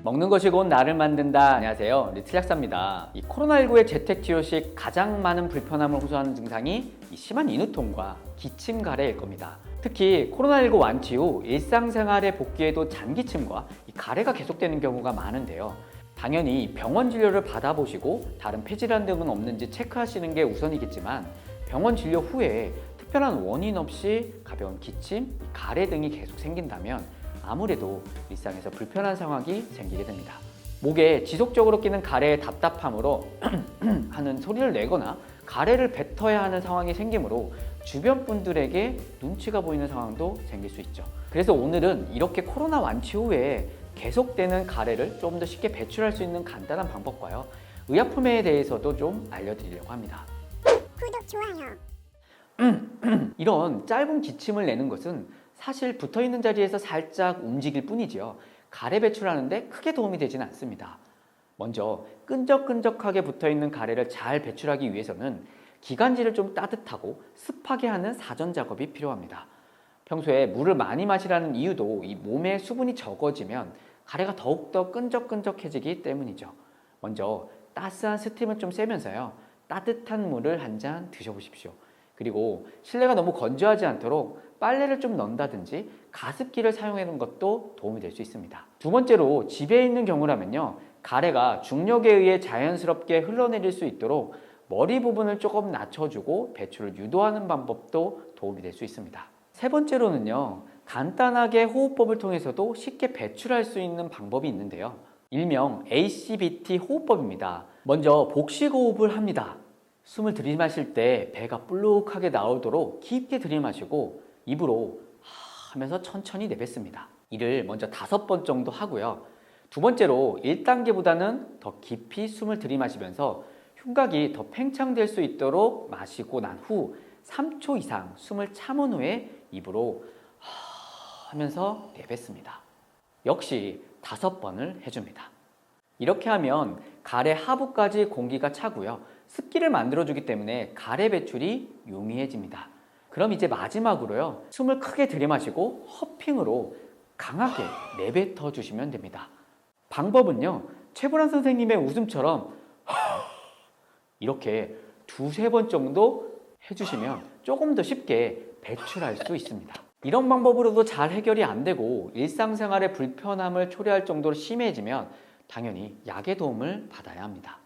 먹는 것이 곧 나를 만든다. 안녕하세요, 리틀약사입니다. 이 코로나19의 재택치료 시 가장 많은 불편함을 호소하는 증상이 이 심한 인후통과 기침 가래일 겁니다. 특히 코로나19 완치 후 일상생활에 복귀해도 잔기침과 이 가래가 계속되는 경우가 많은데요. 당연히 병원 진료를 받아보시고 다른 폐질환 등은 없는지 체크하시는 게 우선이겠지만, 병원 진료 후에 특별한 원인 없이 가벼운 기침, 가래 등이 계속 생긴다면 아무래도 일상에서 불편한 상황이 생기게 됩니다. 목에 지속적으로 끼는 가래의 답답함으로 하는 소리를 내거나 가래를 뱉어야 하는 상황이 생기므로 주변 분들에게 눈치가 보이는 상황도 생길 수 있죠. 그래서 오늘은 이렇게 코로나 완치 후에 계속되는 가래를 좀 더 쉽게 배출할 수 있는 간단한 방법과요, 의약품에 대해서도 좀 알려드리려고 합니다. 구독, 좋아요. 이런 짧은 기침을 내는 것은 사실 붙어있는 자리에서 살짝 움직일 뿐이지요. 가래 배출하는데 크게 도움이 되지는 않습니다. 먼저 끈적끈적하게 붙어있는 가래를 잘 배출하기 위해서는 기관지를 좀 따뜻하고 습하게 하는 사전 작업이 필요합니다. 평소에 물을 많이 마시라는 이유도 이 몸에 수분이 적어지면 가래가 더욱더 끈적끈적해지기 때문이죠. 먼저 따스한 스팀을 좀 쐬면서요, 따뜻한 물을 한 잔 드셔보십시오. 그리고 실내가 너무 건조하지 않도록 빨래를 좀 넣는다든지 가습기를 사용하는 것도 도움이 될 수 있습니다. 두 번째로 집에 있는 경우라면요, 가래가 중력에 의해 자연스럽게 흘러내릴 수 있도록 머리 부분을 조금 낮춰주고 배출을 유도하는 방법도 도움이 될 수 있습니다. 세 번째로는요, 간단하게 호흡법을 통해서도 쉽게 배출할 수 있는 방법이 있는데요, 일명 ACBT 호흡법입니다. 먼저 복식호흡을 합니다. 숨을 들이마실 때 배가 불룩하게 나오도록 깊게 들이마시고 입으로 하면서 천천히 내뱉습니다. 이를 먼저 5번 정도 하고요. 두 번째로 1단계보다는 더 깊이 숨을 들이마시면서 흉곽이 더 팽창될 수 있도록 마시고 난 후 3초 이상 숨을 참은 후에 입으로 하면서 내뱉습니다. 역시 5번을 해줍니다. 이렇게 하면 가래 하부까지 공기가 차고요, 습기를 만들어주기 때문에 가래 배출이 용이해집니다. 그럼 이제 마지막으로요, 숨을 크게 들이마시고 허핑으로 강하게 내뱉어 주시면 됩니다. 방법은요, 최불암 선생님의 웃음처럼 이렇게 2~3번 정도 해주시면 조금 더 쉽게 배출할 수 있습니다. 이런 방법으로도 잘 해결이 안 되고 일상생활의 불편함을 초래할 정도로 심해지면 당연히 약의 도움을 받아야 합니다.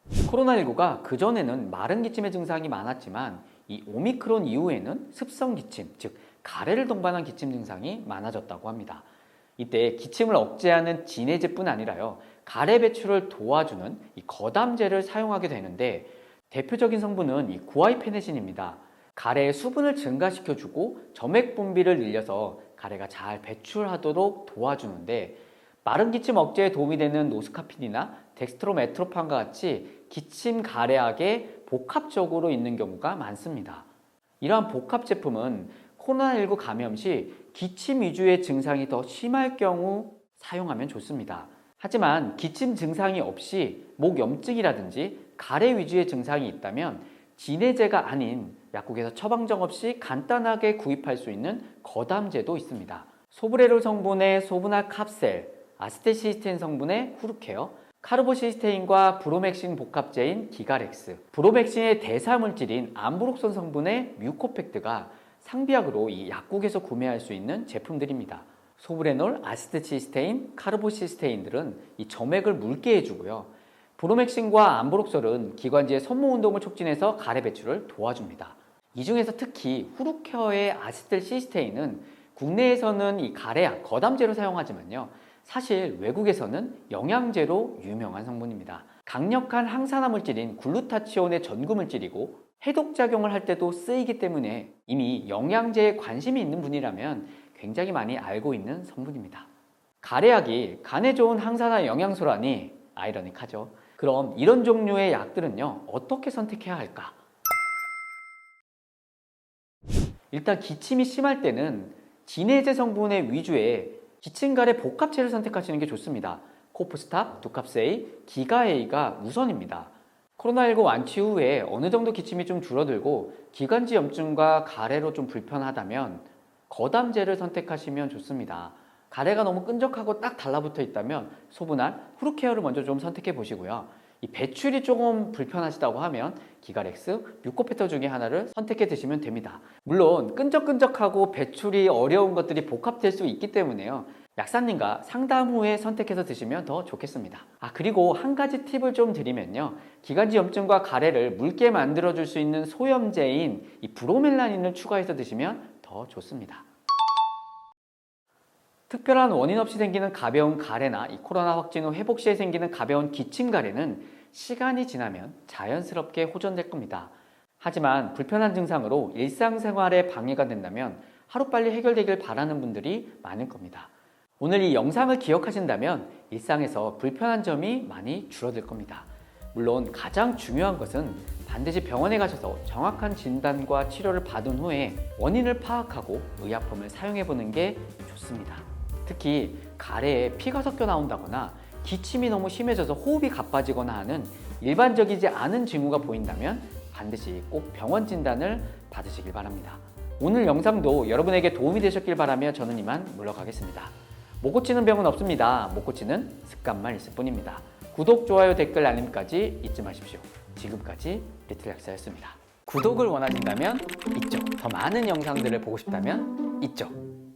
코로나19가 그전에는 마른 기침의 증상이 많았지만 이 오미크론 이후에는 습성 기침, 즉 가래를 동반한 기침 증상이 많아졌다고 합니다. 이때 기침을 억제하는 진해제뿐 아니라요, 가래 배출을 도와주는 이 거담제를 사용하게 되는데, 대표적인 성분은 이 구아이페네신입니다. 가래의 수분을 증가시켜주고 점액 분비를 늘려서 가래가 잘 배출하도록 도와주는데, 마른 기침 억제에 도움이 되는 노스카핀이나 덱스트로메트로판과 같이 기침 가래약에 복합적으로 있는 경우가 많습니다. 이러한 복합 제품은 코로나19 감염 시 기침 위주의 증상이 더 심할 경우 사용하면 좋습니다. 하지만 기침 증상이 없이 목 염증이라든지 가래 위주의 증상이 있다면 진해제가 아닌 약국에서 처방전 없이 간단하게 구입할 수 있는 거담제도 있습니다. 소브레롤 성분의 소브나 캅셀, 아스테시스틴 성분의 후르케어, 카르보시스테인과 브로맥신 복합제인 기가렉스, 브로맥신의 대사물질인 암브록산 성분의 뮤코팩트가 상비약으로 이 약국에서 구매할 수 있는 제품들입니다. 소브레놀, 아스테시스테인, 카르보시스테인들은 이 점액을 묽게 해주고요, 브로맥신과 암브록솔은 기관지의 손모 운동을 촉진해서 가래 배출을 도와줍니다. 이 중에서 특히 후르케어의 아스텔시스테인은 국내에서는 이 가래약, 거담제로 사용하지만요, 사실 외국에서는 영양제로 유명한 성분입니다. 강력한 항산화 물질인 글루타치온의 전구 물질이고 해독작용을 할 때도 쓰이기 때문에 이미 영양제에 관심이 있는 분이라면 굉장히 많이 알고 있는 성분입니다. 가래약이 간에 좋은 항산화 영양소라니 아이러닉하죠. 그럼 이런 종류의 약들은요, 어떻게 선택해야 할까? 일단 기침이 심할 때는 진해제 성분의 위주의 기침가래 복합체를 선택하시는 게 좋습니다. 코프스탑, 두캅세이, 기가에이가 우선입니다. 코로나19 완치 후에 어느 정도 기침이 좀 줄어들고 기관지 염증과 가래로 좀 불편하다면 거담제를 선택하시면 좋습니다. 가래가 너무 끈적하고 딱 달라붙어 있다면 소분할 후르케어를 먼저 좀 선택해 보시고요. 이 배출이 조금 불편하시다고 하면 기가렉스, 뮤코페터 중에 하나를 선택해 드시면 됩니다. 물론 끈적끈적하고 배출이 어려운 것들이 복합될 수 있기 때문에요. 약사님과 상담 후에 선택해서 드시면 더 좋겠습니다. 그리고 한 가지 팁을 좀 드리면요. 기관지 염증과 가래를 묽게 만들어줄 수 있는 소염제인 이 브로멜라닌을 추가해서 드시면 더 좋습니다. 특별한 원인 없이 생기는 가벼운 가래나 이 코로나 확진 후 회복 시에 생기는 가벼운 기침 가래는 시간이 지나면 자연스럽게 호전될 겁니다. 하지만 불편한 증상으로 일상생활에 방해가 된다면 하루빨리 해결되길 바라는 분들이 많을 겁니다. 오늘 이 영상을 기억하신다면 일상에서 불편한 점이 많이 줄어들 겁니다. 물론 가장 중요한 것은 반드시 병원에 가셔서 정확한 진단과 치료를 받은 후에 원인을 파악하고 의약품을 사용해 보는 게 좋습니다. 특히 가래에 피가 섞여 나온다거나 기침이 너무 심해져서 호흡이 가빠지거나 하는 일반적이지 않은 징후가 보인다면 반드시 꼭 병원 진단을 받으시길 바랍니다. 오늘 영상도 여러분에게 도움이 되셨길 바라며 저는 이만 물러가겠습니다. 못 고치는 병은 없습니다. 못 고치는 습관만 있을 뿐입니다. 구독, 좋아요, 댓글, 알림까지 잊지 마십시오. 지금까지 리틀 약사였습니다. 구독을 원하신다면 이쪽, 더 많은 영상들을 보고 싶다면 이쪽.